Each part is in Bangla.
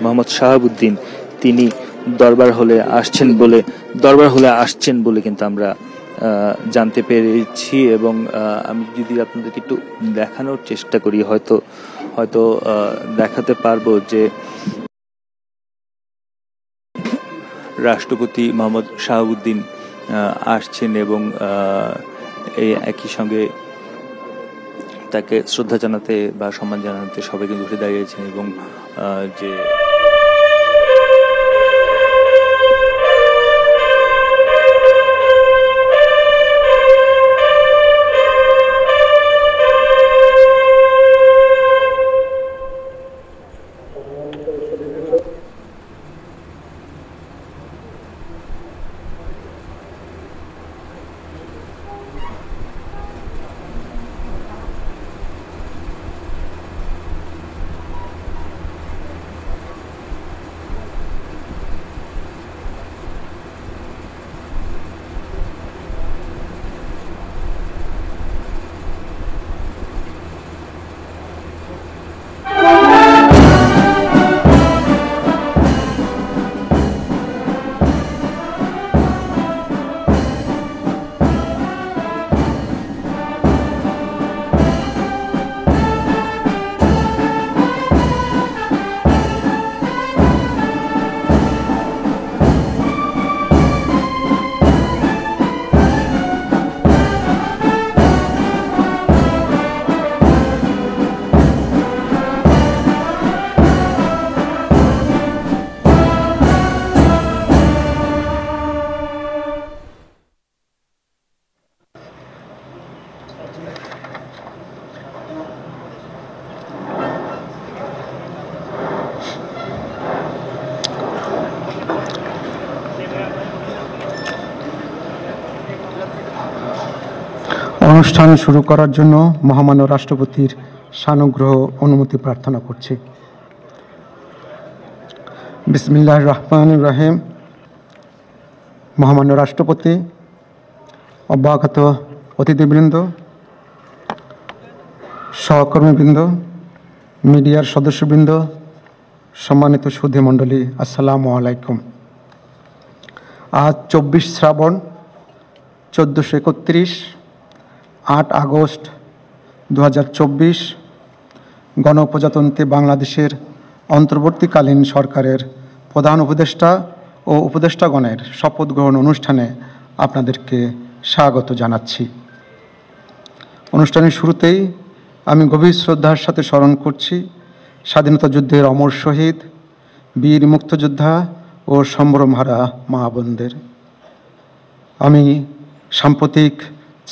মোহাম্মদ শাহাবুদ্দিন তিনি দরবার হলে আসছেন বলে কিন্তু আমরা জানতে পেরেছি। এবং আমি যদি আপনাদেরকে একটু দেখানোর চেষ্টা করি, হয়তো দেখাতে পারবো যে রাষ্ট্রপতি মোহাম্মদ শাহাবুদ্দিন আসছেন এবং এই একই সঙ্গে তাকে শ্রদ্ধা জানাতে বা সম্মান জানাতে সবাই কিন্তু উঠে দাঁড়িয়েছেন। এবং যে অনুষ্ঠান শুরু করার জন্য মহামান্য রাষ্ট্রপতির সানুগ্রহ অনুমতি প্রার্থনা করছি। বিসমিল্লাহির রহমানির রহিম। মহামান্য রাষ্ট্রপতি, অভ্যাগত অতিথিবৃন্দ, সহকর্মীবৃন্দ, মিডিয়ার সদস্যবৃন্দ, সম্মানিত সুধী মণ্ডলী, আসসালামু আলাইকুম। আজ 24 শ্রাবণ 1431, 8 আগস্ট 2024 গণপ্রজাতন্ত্রী বাংলাদেশের অন্তর্বর্তীকালীন সরকারের প্রধান উপদেষ্টা ও উপদেষ্টাগণের শপথ গ্রহণ অনুষ্ঠানে আপনাদেরকে স্বাগত জানাচ্ছি। অনুষ্ঠানের শুরুতেই আমি গভীর শ্রদ্ধার সাথে স্মরণ করছি স্বাধীনতা যুদ্ধের অমর শহীদ, বীর মুক্তিযোদ্ধা ও সম্ভ্রমহারা মা বোনদের। আমি সাম্প্রতিক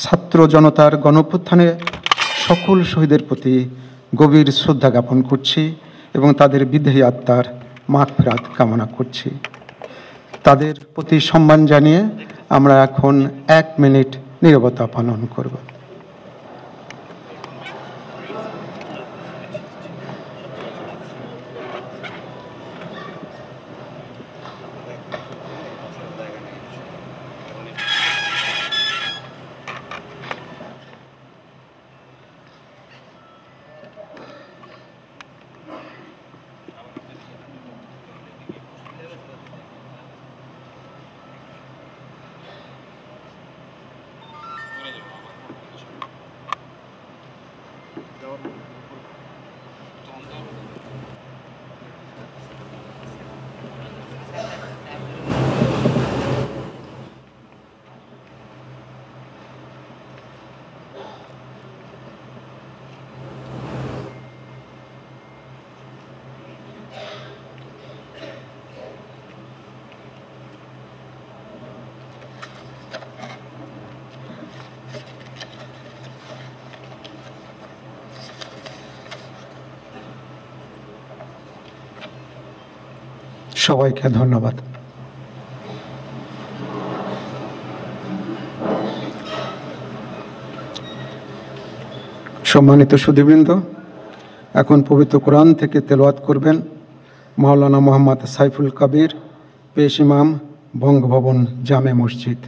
ছাত্র জনতার গণঅভ্যুত্থানে সকল শহীদের প্রতি গভীর শ্রদ্ধা জ্ঞাপন করছি এবং তাদের বিদেহী আত্মার মাগফিরাত কামনা করছি। তাদের প্রতি সম্মান জানিয়ে আমরা এখন 1 মিনিট নীরবতা পালন করব। সবাইকে ধন্যবাদ। সম্মানিত সুধীবৃন্দ, এখন পবিত্র কোরআন থেকে তেলাওয়াত করবেন মাওলানা মোহাম্মদ সাইফুল কবির, পেশ ইমাম, বঙ্গভবন জামে মসজিদ।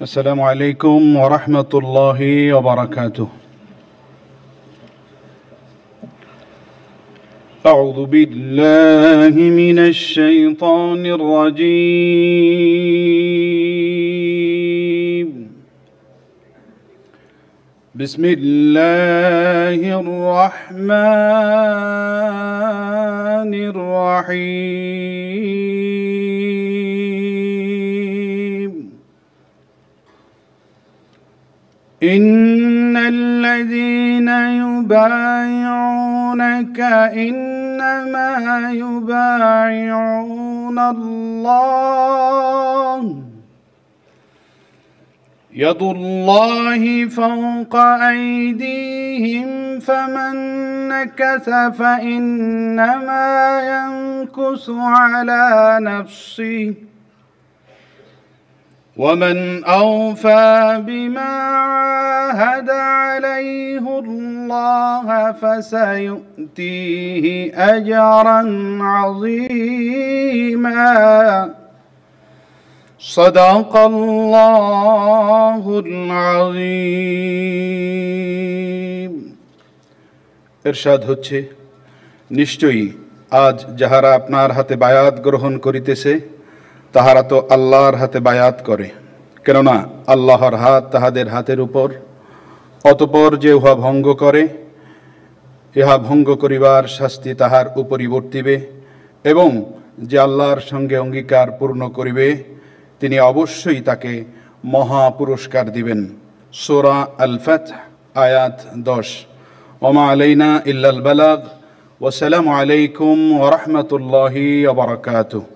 আসসালামু আলাইকুম ওয়া রাহমাতুল্লাহি ওয়া বারাকাতুহু। أعوذ بالله من الشيطان الرجيم بسم الله الرحمن الرحيم إن الذين يبايعونك إنما يبايعون الله يد الله فوق أيديهم فمن نكث فإنما ينكث على نفسه ومن أوفى بما عاهد عليه الله فسيؤتيه أجرا عظيما صدق الله العظيم ইরশাদ হচ্ছে, নিশ্চয়ই আজ যাহারা আপনার হাতে বায়াত গ্রহণ করিতেছে তাহারা তো আল্লাহর হাতে বায়াত করে, কেননা আল্লাহর হাত তাহাদের হাতের উপর। অতঃপর যে উহা ভঙ্গ করে, ইহা ভঙ্গ করিবার শাস্তি তাহার উপরই বর্তিবে, এবং যে আল্লাহর সঙ্গে অঙ্গীকার পূর্ণ করিবে তিনি অবশ্যই তাকে মহা পুরস্কার দিবেন। সূরা আল ফাতহ আয়াত 10। ওমা আলাইনা ইল্লাল বালাগ। ওয়াসসালামু আলাইকুম ওয়া রাহমাতুল্লাহি ওয়া বারাকাতুহু।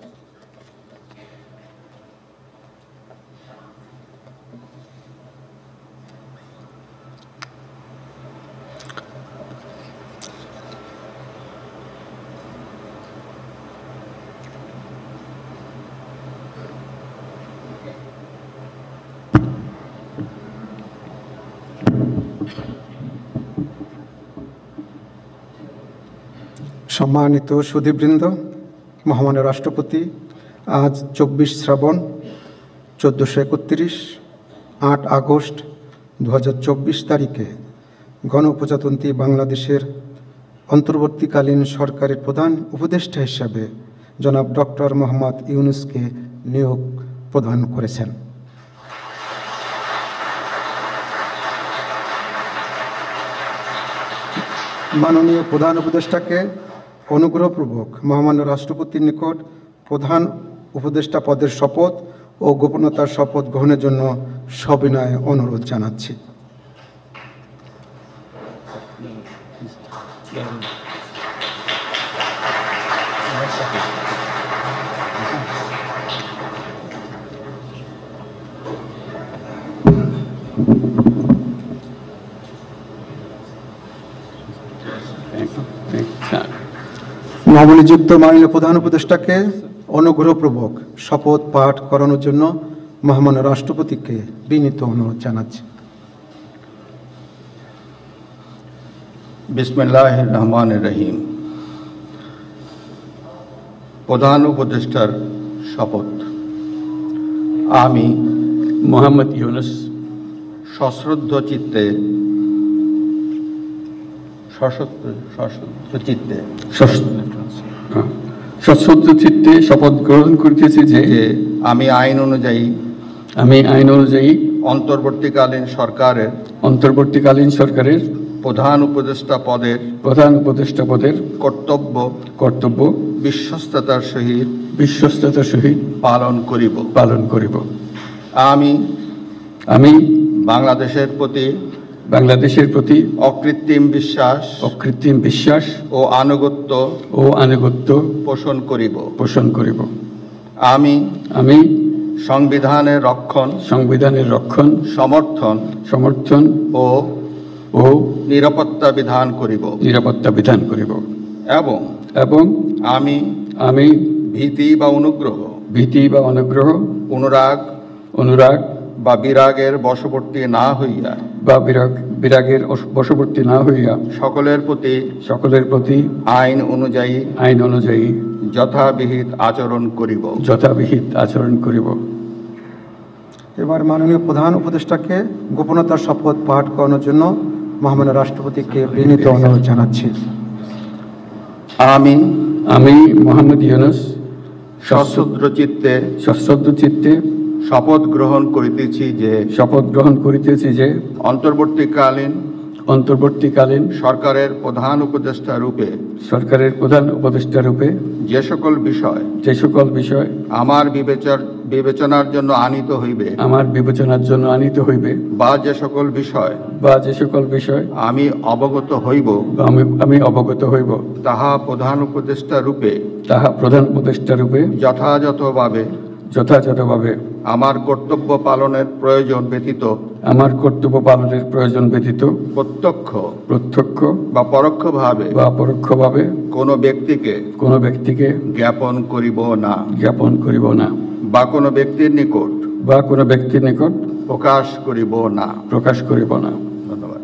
সম্মানিত সুধীবৃন্দ, মহামান্য রাষ্ট্রপতি আজ 24 শ্রাবণ 1431 8 আগস্ট 2024 তারিখে গণপ্রজাতন্ত্রী বাংলাদেশের অন্তর্বর্তীকালীন সরকারের প্রধান উপদেষ্টা হিসাবে জনাব ডক্টর মোহাম্মদ ইউনূসকে নিয়োগ প্রদান করেছেন। মাননীয় প্রধান উপদেষ্টাকে অনুগ্রহপূর্বক মহামান্য রাষ্ট্রপতির নিকট প্রধান উপদেষ্টা পদের শপথ ও গোপনতার শপথ গ্রহণের জন্য সবিনয়ে অনুরোধ জানাচ্ছি। নবনিযুক্ত মাননীয় প্রধান উপদেষ্টাকে অনুগ্রহপূর্বক শপথ পাঠ করানোর জন্য মহামান্য রাষ্ট্রপতিকে বিনীত অনুরোধ জানাচ্ছি। বিসমিল্লাহির রহমানির রহিম। প্রধান উপদেষ্টার শপথ। আমি মোহাম্মদ ইউনূস সশ্রদ্ধ চিত্তে সশ্রদ্ধ চিত্তে শপথ গ্রহণ করিতেছি যে আমি আইন অনুযায়ী অন্তর্বর্তীকালীন সরকারের প্রধান উপদেষ্টা পদের কর্তব্য বিশ্বস্ততার সহিত পালন করিব। আমি বাংলাদেশের প্রতি অকৃত্রিম বিশ্বাস ও আনুগত্য পোষণ করিব। আমি সংবিধানের রক্ষণ সমর্থন ও নিরাপত্তা বিধান করিব এবং আমি ভীতি বা অনুগ্রহ বা বিরাগের বশবর্তী না হইয়া সকলের প্রতি আইন অনুযায়ী যথাবিহিত আচরণ করিব। এবার মাননীয় প্রধান উপদেষ্টাকে গোপনতার শপথ পাঠ করানোর জন্য মহামান্য রাষ্ট্রপতিকে বিনীত অনুরোধ জানাচ্ছি। আমি মোহাম্মদ ইউনূস সশ্রদ্ধ চিত্তে শপথ গ্রহণ করিতেছি যে অন্তর্বর্তীকালীন সরকারের প্রধান উপদেষ্টা রূপে যে সকল বিষয় আমার বিবেচনার জন্য আনিত হইবে বা যে সকল বিষয় আমি অবগত হইব তাহা প্রধান উপদেষ্টা রূপে যথাযথভাবে আমার কর্তব্য পালনের প্রয়োজন ব্যতীত প্রত্যক্ষ বা পরোক্ষভাবে কোনো ব্যক্তিকে জ্ঞাপন করিব না বা কোনো ব্যক্তির নিকট প্রকাশ করিব না ধন্যবাদ।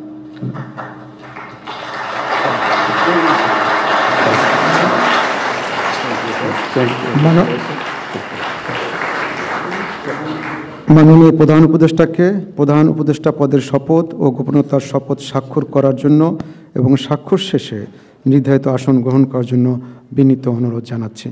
মাননীয় প্রধান উপদেষ্টাকে প্রধান উপদেষ্টা পদের শপথ ও গোপনীয়তার শপথ স্বাক্ষর করার জন্য এবং স্বাক্ষর শেষে নির্ধারিত আসন গ্রহণ করার জন্য বিনীত অনুরোধ জানাচ্ছি।